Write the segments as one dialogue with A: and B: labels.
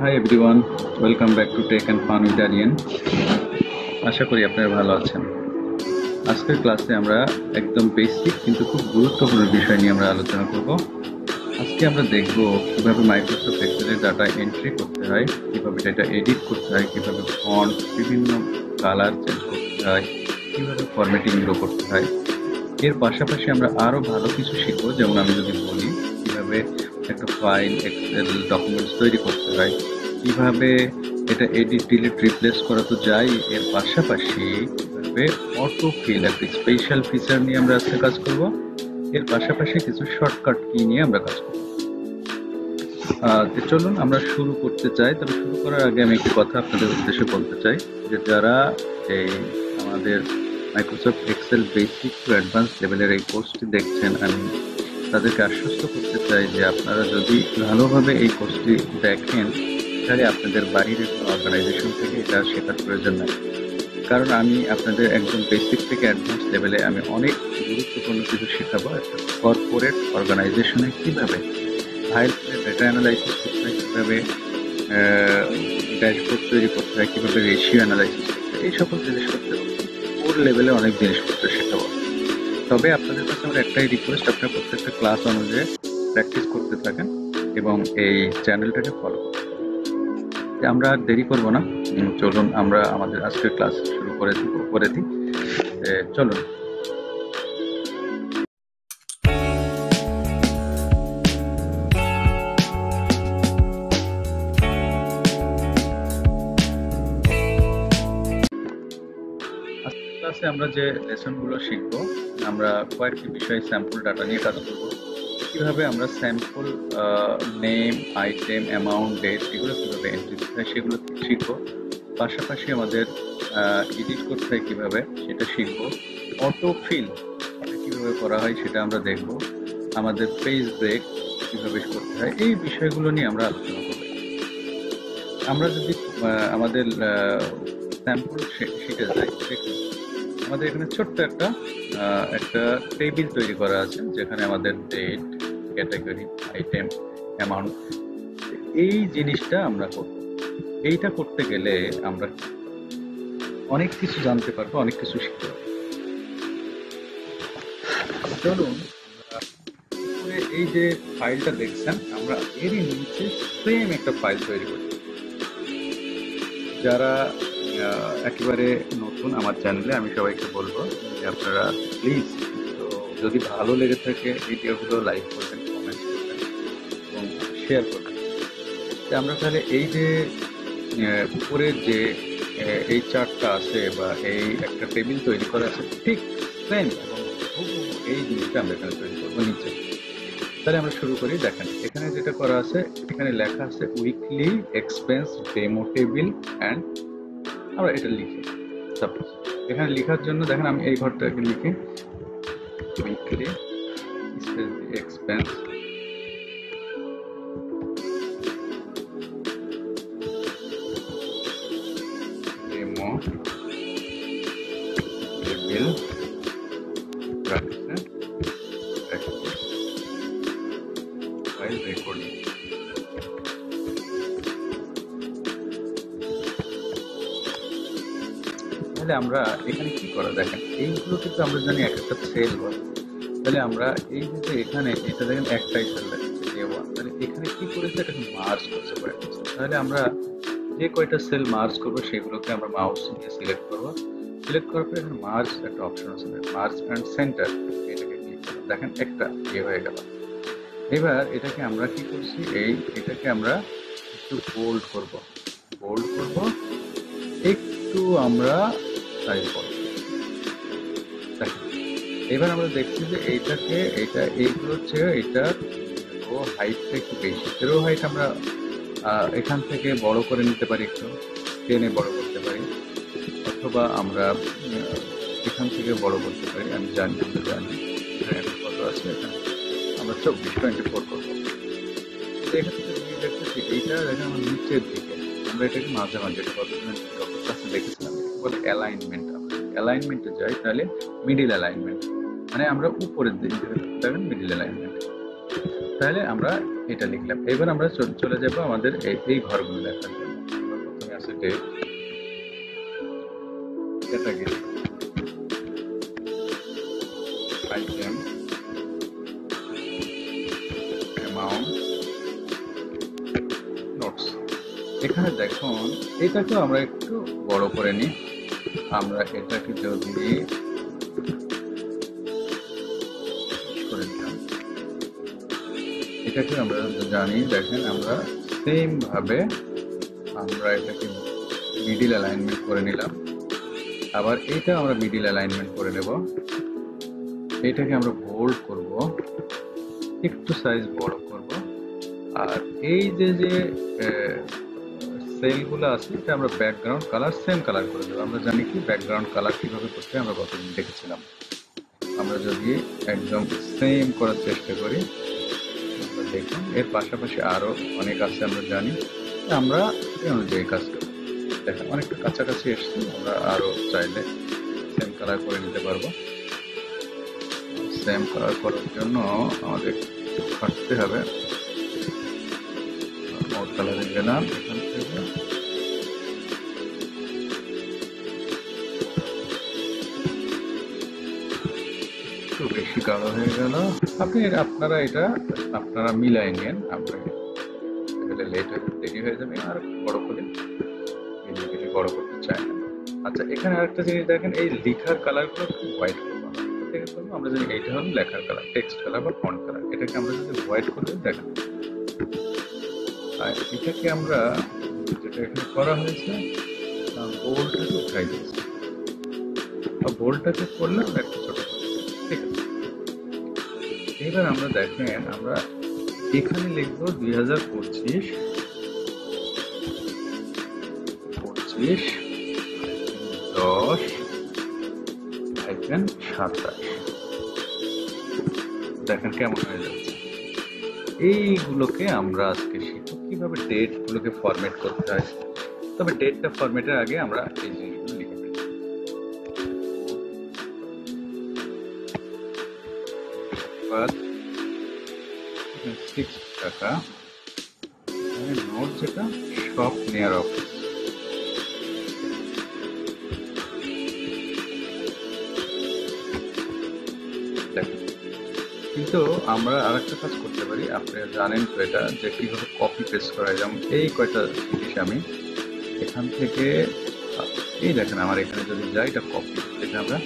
A: High everyone, welcome back to tech and fun with Aryan. আশা করি আপনারা ভালো আছেন। আজকের ক্লাসে আমরা একদম বেসিক কিন্তু খুব গুরুত্বপূর্ণ বিষয় নিয়ে আমরা আলোচনা করব। আজকে আমরা দেখব কিভাবে মাইক্রোসফট এক্সেলের ডাটা এন্ট্রি করতে হয়, কিভাবে ডাটা এডিট করতে হয়, কিভাবে ফন্ট বিভিন্ন কালার চেঞ্জ করতে হয়, কিভাবে ফরম্যাটিংগুলো করতে হয়। এর পাশাপাশি আমরা আরও ভালো কিছু শিখব, যেমন আমি যদি বলি কিভাবে একটা ফাইল এক্সেল ডকুমেন্টস তৈরি করতে হয়, কিভাবে এটা এডিট ডিলিট রিপ্লেস করা তো যাই, এর পাশাপাশি কিভাবে অটো ফিল একটা স্পেশাল ফিচার নিয়ে আমরা আজকে কাজ করব। এর পাশাপাশি কিছু শর্টকাট কি নিয়ে আমরা কাজ করব। তো চলুন আমরা শুরু করতে চাই। তবে শুরু করার আগে আমি একটি কথা আপনাদের উদ্দেশ্যে বলতে চাই যে যারা এই আমাদের Microsoft Excel basic to advance লেভেলের এই কোর্সটি দেখছেন, আমি তাদেরকে আশ্বস্ত করতে চাই যে আপনারা যদি ভালোভাবে এই কোর্সটি দেখেন তাহলে আপনাদের বাড়ির অর্গানাইজেশন থেকে এটা শেখার প্রয়োজন নেই। কারণ আমি আপনাদের একদম বেসিক থেকে অ্যাডভান্স লেভেলে আমি অনেক গুরুত্বপূর্ণ কিছু শেখাবো। একটা কর্পোরেট অর্গানাইজেশনে কীভাবে ফাইল ডেটা অ্যানালাইসিস করতে হয়, কীভাবে ড্যাশবোর্ড তৈরি করতে হয়, কীভাবে রেশিও অ্যানালাইসিস করতে হয়, এই সকল জিনিসপত্র ওর লেভেলে অনেক জিনিসপত্র শেখাবো। তবে আপনাদের কাছে আমার একটাই রিকোয়েস্ট, আপনারা প্রত্যেকটা ক্লাস অনুযায়ী প্র্যাকটিস করতে থাকেন এবং এই চ্যানেলটাকে ফলো করতে থাকেন। আমরা আর দেরি করব না, চলুন আমরা আমাদের আজকের ক্লাস শুরু করে দিই। চলুন। ক্লাসে আমরা যে লেসনগুলো শিখব, আমরা কয়েকটি বিষয়ে স্যাম্পল ডাটা নিয়ে কাজ করব। কীভাবে আমরা sample name, item, amount, date এগুলো কীভাবে এন্ট্রি করতে হয় সেগুলো শিখব। পাশাপাশি আমাদের এডিট করতে হয় কীভাবে সেটা শিখব। অটো ফিল কীভাবে করা হয় সেটা আমরা দেখব। আমাদের পেজ ব্রেক কীভাবে করতে হয়, এই বিষয়গুলো নিয়ে আমরা আলোচনা করব। আমরা যদি আমাদের স্যাম্পল শিখে যাই, দেখুন আমাদের এখানে ছোট্ট একটা টেবিল তৈরি করা আছে, যেখানে আমাদের ডেট, ক্যাটাগরি, আইটেম, অ্যামাউন্ট, এই জিনিসটা আমরা করব। এইটা করতে গেলে আমরা অনেক কিছু জানতে পারবো, অনেক কিছু শিখতে পারবো। চলুন, এই যে ফাইলটা দেখছেন, আমরা এরই নিচে সেম একটা ফাইল তৈরি করি। যারা একেবারে নতুন আমার চ্যানেলে, আমি সবাইকে বলবো যে আপনারা প্লিজ, তো যদি ভালো লেগে থাকে ভিডিওগুলো লাইক করবেন, কমেন্ট করবেন এবং শেয়ার করবেন। আমরা তাহলে এই যে উপরের যে এই চার্টটা আছে বা এই একটা টেবিল তৈরি করা আছে, ঠিক সেম এবং এই জিনিসটা আমরা এখানে তৈরি করবো নিচে। তাহলে আমরা শুরু করি। দেখেন এখানে যেটা করা আছে, এখানে লেখা আছে weekly expense demo table and, আমরা এটা লিখি। সাপোজ এখানে লেখার জন্য দেখেন আমি এই ঘরটাকে লিখি weekly expense demo table file recording. তাহলে আমরা এখানে কি করা, দেখেন এইগুলো কিন্তু আমরা জানি এক একটা সেল বলে। তাহলে আমরা এই যে এখানে এটা দেখেন একটাই সেল দেখাচ্ছে A1, তাহলে এখানে কি করেছে, এটাকে মার্জ করতে পারে। তাহলে আমরা যে কয়টা সেল মার্জ করবো সেগুলোকে আমরা মাউস দিয়ে সিলেক্ট করবো। সিলেক্ট করার পরে এখানে মার্জ একটা অপশন আছে, মার্জ অ্যান্ড সেন্টার, এটাকে ক্লিক করবো। দেখেন একটা হয়ে গেল। এবার এটাকে আমরা কি করছি, এটাকে আমরা একটু বোল্ড করব, একটু আমরা সাইজ করব। এবার আমরা দেখছি যে এইগুলো হচ্ছে এটা রো হাইটটা একটু বেশি। রো হাইট আমরা এখান থেকে বড় করে নিতে পারি, একটু টেনে বড় করতে পারি, অথবা আমরা এখান থেকে বড় করতে পারি। আমি জানি কত আছে, এখানে আমরা 24 করবো। এখান থেকে দেখতেছি এইটা দেখেন আমার নিচের দিকে, আমরা এটাকে মাঝে কাছে দেখেছিলাম বলে অ্যালাইনমেন্ট। আমরা অ্যালাইনমেন্টে যাই, তাহলে মিডিল অ্যালাইনমেন্ট, মানে আমরা উপরের দিকে দেখেন মিডিল অ্যালাইনমেন্ট। তাহলে আমরা এটা লিখলাম। এবার আমরা চলে যাব আমাদের এই ঘরগুলো লেখার জন্য। প্রথমে আছে date, category, item, amount, notes. এখানে দেখুন এটাকেও আমরা একটু বড় করে নিই। আমরা এটাকে যদি করে নিলাম, এটাকে আমরা জানি, দেখেন আমরা সেম ভাবে আমরা এটাকে মিডিল অ্যালাইনমেন্ট করে নিলাম। আবার এটা আমরা মিডিল অ্যালাইনমেন্ট করে নেব। এটাকে আমরা বোল্ড করব, একটু সাইজ বড় করব। আর এই যে সেলগুলো আছে এটা আমরা ব্যাকগ্রাউন্ড কালার সেম কালার করে দেবো। আমরা জানি কি ব্যাকগ্রাউন্ড কালার কিভাবে করতে আমরা গতদিন দেখেছিলাম। আমরা যদি একদম সেম করার চেষ্টা করি, আমরা দেখুন এর পাশাপাশি আরো অনেক আছে আমরা জানি, আমরা এই অনুযায়ী কাজ করি। দেখেন অনেকটা কাছাকাছি এসছে, আমরা আরো চাইলে সেম কালার করে নিতে পারবো। সেম কালার করার জন্য আমাদের খাটতে হবে। মোড কালারে গেলাম, এখান থেকে একটু বেশি গাঢ় হয়ে গেল। আপনারা এটা মিলাই নেন। আমরা লেট দেরি হয়ে যাবে, আর বড় করে বেশি বড় করতে চাই না। আচ্ছা, এখানে আরেকটা জিনিস দেখেন, এই লেখার কালারগুলো খুব হোয়াইট করবো। আমরা জানি এইটা হলো লেখার কালার, টেক্সট কালার বা ফন্ট কালার। এটাকে আমরা যদি হোয়াইট করে দেখেন, আর এটাকে আমরা যেটা এখানে করা হয়েছে বোল্ডটাকে উঠাই দিয়েছি। বোল্ডটাকে করলে আমরা একটু ছোট, ঠিক আছে। এবার আমরা দেখেন আমরা এখানে লিখবো 2025 10/27। দেখেন কেমন হয়ে যাচ্ছে। এইগুলোকে আমরা আজকে শিখব কিভাবে ডেট গুলোকে ফরম্যাট করতে হয়। তবে ডেটটা ফরম্যাটের আগে আমরা এই জিনিসগুলো লিখে ফেলি। 6 টাকা নোট, যেটা শপ নিয়ার অফিস। কিন্তু আমরা আরেকটা কাজ করতে পারি, আপনারা জানেন তো এটা, যে কিভাবে কপি পেস্ট করা যায়। যেমন এই কয়টা জিনিস আমি এখান থেকে, এই দেখেন আমার এখানে যদি যাই, এটা কপি, যেটা আমরা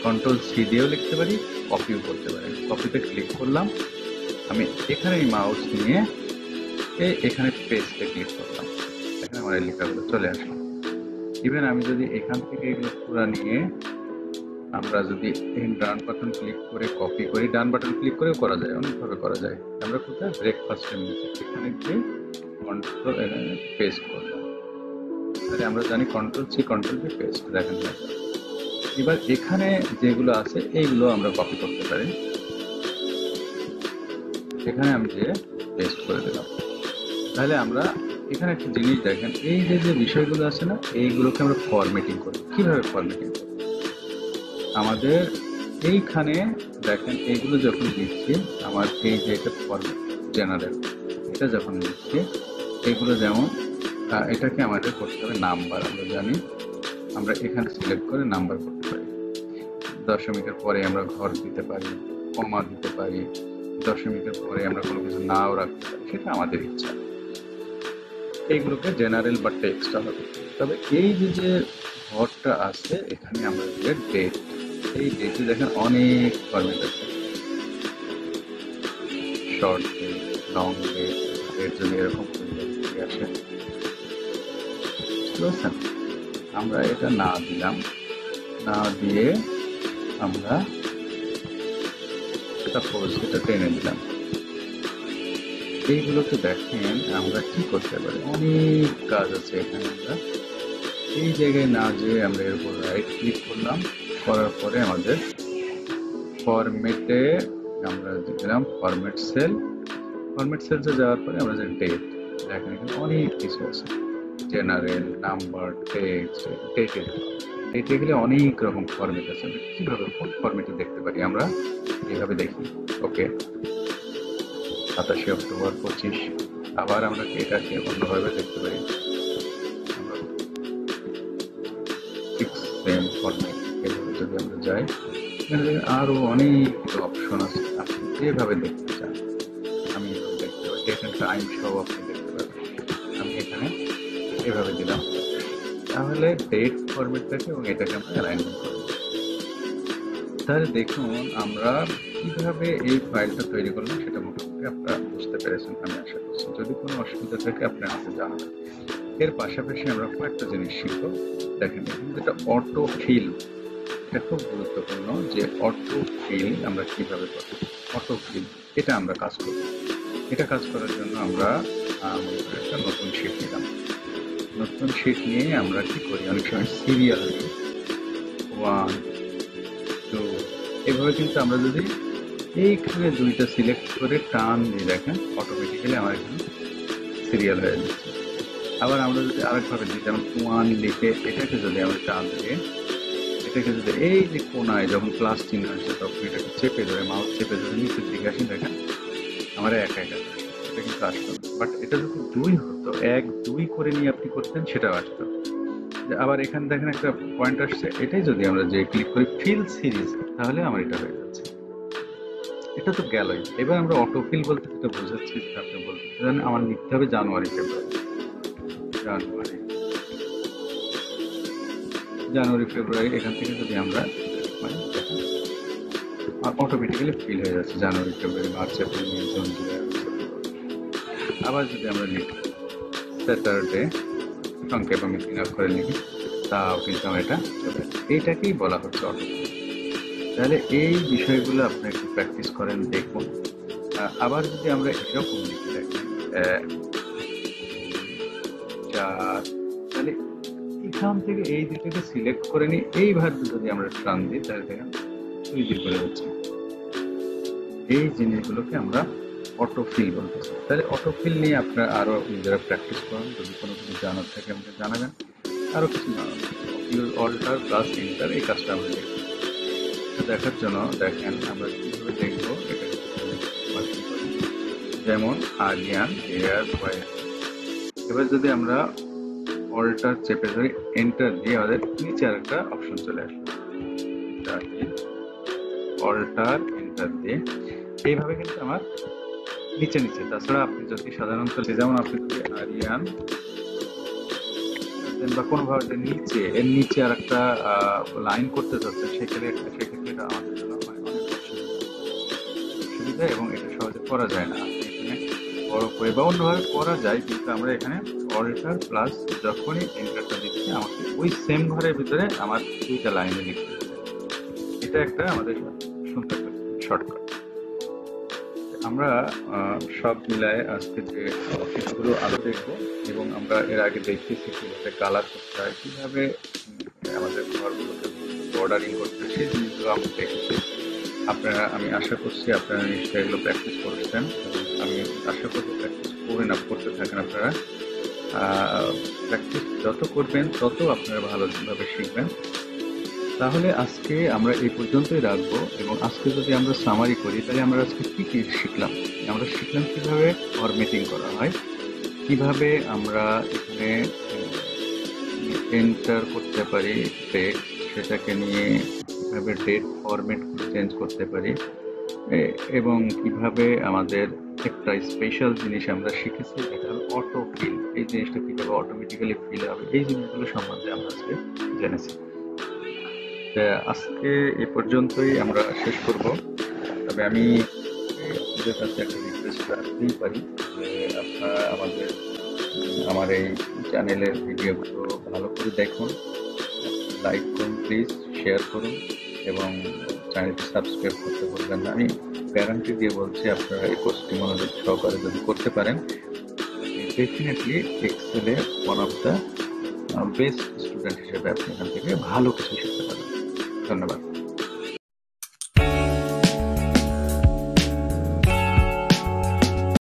A: Ctrl+C দিয়েও লিখতে পারি, কপিও করতে পারি। কপিতে ক্লিক করলাম, আমি এখানে এই মাউস নিয়ে এখানে পেস্টে ক্লিক করলাম, এখানে আমার এই লেখাগুলো চলে আসলো। ইভেন আমি যদি এখান থেকে এগুলো পুরো নিয়ে আমরা যদি ডান বাটন ক্লিক করে কপি করি, ডান বাটন ক্লিক করেও করা যায়, অনেকভাবে করা যায়। আমরা কোথায় ব্রেকফাস্টের নিচে এখানে গিয়ে কন্ট্রোল পেস্ট করলাম, তাহলে আমরা জানি Ctrl+C Ctrl+V পেস্ট। দেখেন এবার এখানে যেগুলো আছে এইগুলো আমরা কপি করতে পারি। এখানে আমি যে পেস্ট করে দিলাম, তাহলে আমরা এখানে একটা জিনিস দেখেন, এই যে বিষয়গুলো আছে না, এইগুলোকে আমরা ফরম্যাটিং করি। কিভাবে ফরম্যাটিং করি? আমাদের এইখানে দেখেন এইগুলো যখন লিখছি, আমার এই যে এটা ফরম্যাট জেনারেল, এটা যখন লিখছি এগুলো যেমন এটাকে আমাদের করতে হবে নাম্বার। আমরা জানি আমরা এখানে সিলেক্ট করে নাম্বার করতে পারি। দশমিকের পরে আমরা ঘর দিতে পারি, কমা দিতে পারি, দশমিকের পরে আমরা কোনো কিছু নাও রাখতে পারি, সেটা আমাদের ইচ্ছা। এইগুলোকে জেনারেল বা টেক্সট হবে। তবে এই যে ঘরটা আছে এখানে আমরা দিলে ডেট, এই ডেটে দেখেন অনেক ফরম্যাট আছে, শর্ট ডেট, লং ডেট, এর জন্য এরকম আসে। বুঝছেন? আমরা এটা না দিলাম, না দিয়ে আমরা সাপোজ এটা টেনে দিলাম। এইগুলোকে দেখেন আমরা কি করতে পারি, অনেক কাজ আছে এখানে। আমরা এই জায়গায় না যেয়ে আমরা এর উপর রাইট ক্লিক করলাম, করার পরে আমাদের ফরম্যাটে আমরা দিলাম ফরম্যাট সেল। ফরম্যাট সেলসে যাওয়ার পরে আমরা যে ডেট, দেখেন এখানে অনেক কিছু আছে, জেনারেল, নাম্বার, টেক্সট, ডেটের। ডেটে গেলে অনেক রকম ফরম্যাট আছে। কিভাবে কোন ফরম্যাটে দেখতে পারি আমরা এভাবে দেখি। ওকে, 27 অক্টোবর 25। আবার আমরা এটাকে অন্যভাবে দেখতে পারি, সেম ফরম্যাট। এভাবে যদি আমরা যাই, এখানে আরো অনেক অপশন আছে, আপনি যেভাবে দেখতে চান। আমি এভাবে দেখতে পারি, এখানে টাইম সহ আপনি দেখতে পাবেন। আমি এখানে এভাবে দিলাম, তাহলে ডেট ফরম্যাটটাকে এবং এটাকে আমরা অ্যালাইনমেন্ট করব। তাহলে দেখুন আমরা কিভাবে এই ফাইলটা তৈরি করলাম, সেটা মোটামুটি আপনারা বুঝতে পেরেছেন আমি আশা করছি। যদি কোনো অসুবিধা থাকে আপনি আমাকে জানাবেন। এর পাশাপাশি আমরা কয়েকটা জিনিস শিখবো। দেখেন যেটা অটো ফিল, এটা খুব গুরুত্বপূর্ণ যে অটো ফিল আমরা কিভাবে করব। অটো ফিল এটা আমরা কাজ করব। এটা কাজ করার জন্য আমরা একটা নতুন শিট নিলাম। নতুন শিট নিয়ে আমরা কি করি, অনেক সময় সিরিয়াল 1 2 এভাবে, কিন্তু আমরা যদি এইখানে দুইটা সিলেক্ট করে টান দিয়ে দেখেন অটোমেটিক্যালি আমার এখানে সিরিয়াল হয়ে যাচ্ছে। আবার আমরা যদি আরেকভাবে দিই, যেমন 1 লিখে এটাকে যদি আমরা টান দিয়ে এটাকে যদি এই যে কোনায় যখন প্লাস চিহ্ন আসছে তখন এটাকে চেপে ধরে, মাউস চেপে ধরে নিচের দিকে আসি, দেখেন আমার এটা কিন্তু আসতো। বাট এটা যদি 2 হতো, 1 2 করে নিয়ে আপনি করতেন, সেটাও আসতো। আবার এখানে দেখেন একটা পয়েন্ট আসছে, এটাই যদি আমরা যে ক্লিক করি ফিল সিরিজ, তাহলে আমার এটা হয়ে যাচ্ছে। এটা তো গেলই। এবার আমরা অটো ফিল বলতে যেটা বোঝাচ্ছি, যেটা আপনি বলতে চান, আমার লিখতে হবে জানুয়ারি ফেব্রুয়ারি। এখান থেকে যদি আমরা অটোমেটিক্যালি ফিল হয়ে যাচ্ছে জানুয়ারি ফেব্রুয়ারি মার্চ এপ্রিল মে জুন জুলাই। আবার যদি আমরা লিখি স্যাটারডে, সংক্ষেপ আমি 3 অক্ষরে লিখি, তাও কিন্তু আমার এটা চলে। এইটাকেই বলা হচ্ছে অটো। তাহলে এই বিষয়গুলো আপনি একটু প্র্যাকটিস করেন, দেখুন। আবার যদি আমরা এরকম লিখে দেখেন 4, তাহলে এখান থেকে এই দুটোকে সিলেক্ট করে নিই, এইভাবে যদি আমরা টান দিই, তাহলে দেখেন ইজি করে হচ্ছে। এই জিনিসগুলোকে আমরা অটো ফিল বলতেছি। তাহলে অটো ফিল নিয়ে আপনারা আরো নিজেরা প্র্যাকটিস করুন। যদি কোনো কিছু জানার থাকে আমাকে জানাবেন। আরো কিছু ইউজ অল্টার প্লাস এন্টার, এই কাজটা আমরা দেখব। দেখার জন্য দেখেন আমরা কিভাবে দেখবো এটা। যেমন আরিয়ান এয়ার ওয়াই। এবার যদি আমরা অল্টার চেপে ধরি, এন্টার দিয়ে আমাদের নিচে আর একটা অপশন চলে আসবে, অল্টার এন্টার দিয়ে। এইভাবে কিন্তু আমার নিচে নিচে। তাছাড়া আপনি যদি সাধারণত যেমন আপনি যদি আরিয়ান বা কোনোভাবে নিচে এর নিচে আর একটা লাইন করতে চাচ্ছেন, সেক্ষেত্রে এটা আমাদের জন্য অনেক অসুবিধা এবং এটা সহজে করা যায় না। এখানে বড় করে বা অন্যভাবে করা যায়, কিন্তু আমরা এখানে অল্টার প্লাস যখনই এন্টারটা দিচ্ছি, আমাকে ওই সেম ঘরের ভিতরে আমার 2টা লাইনে লিখতে হচ্ছে। এটা একটা আমাদের সুন্দর শর্টকাট। আমরা সব মিলায় আজকে যে কিছুগুলো আরো দেখবো, এবং আমরা এর আগে দেখতেছি কিভাবে কালার করতে হয়, কিভাবে আমাদের ঘরগুলোকে বর্ডারিং করতে হয়, সেই জিনিসগুলো আমরা দেখেছি। আমি আশা করছি আপনারা নিশ্চয়ই এগুলো প্র্যাকটিস করছেন, এবং আমি আশা করবো প্র্যাকটিস করতে থাকেন আপনারা। প্র্যাকটিস যত করবেন তত আপনারা ভালোভাবে শিখবেন। তাহলে আজকে আমরা এই পর্যন্তই রাখবো, এবং আজকে যদি আমরা সামারি করি, তাহলে আমরা আজকে কি কি শিখলাম। আমরা শিখলাম কিভাবে ফরম্যাটিং করা হয়, কিভাবে আমরা এখানে এন্টার করতে পারি টেক্সট, সেটাকে নিয়ে কিভাবে ডেট ফরম্যাট চেঞ্জ করতে পারি, এবং কিভাবে আমাদের একটা স্পেশাল জিনিস আমরা শিখেছি, যেটা হলো অটো ফিল। এই জিনিসটা কিভাবে অটোমেটিক্যালি ফিল হবে, এই জিনিসগুলো সম্বন্ধে আমরা আজকে জেনেছি। আজকে এ পর্যন্তই আমরা শেষ করব। তবে আমি আপনাদের কাছে একটা রিকোয়েস্ট রাখতেই পারি যে আপনারা আমার এই চ্যানেলের ভিডিওগুলো ভালো করে দেখুন, লাইক করুন প্লিজ, শেয়ার করুন, এবং চ্যানেলটি সাবস্ক্রাইব করতে ভুলবেন না। আমি গ্যারান্টি দিয়ে বলছি, আপনারা এই কোর্সটি মনোযোগ সহকারে যদি করতে পারেন, ডেফিনেটলি এক্সেলে one of the best student হিসেবে আপনি এখান থেকে ভালো কিছু শিখতে পারেন। ধন্যবাদ।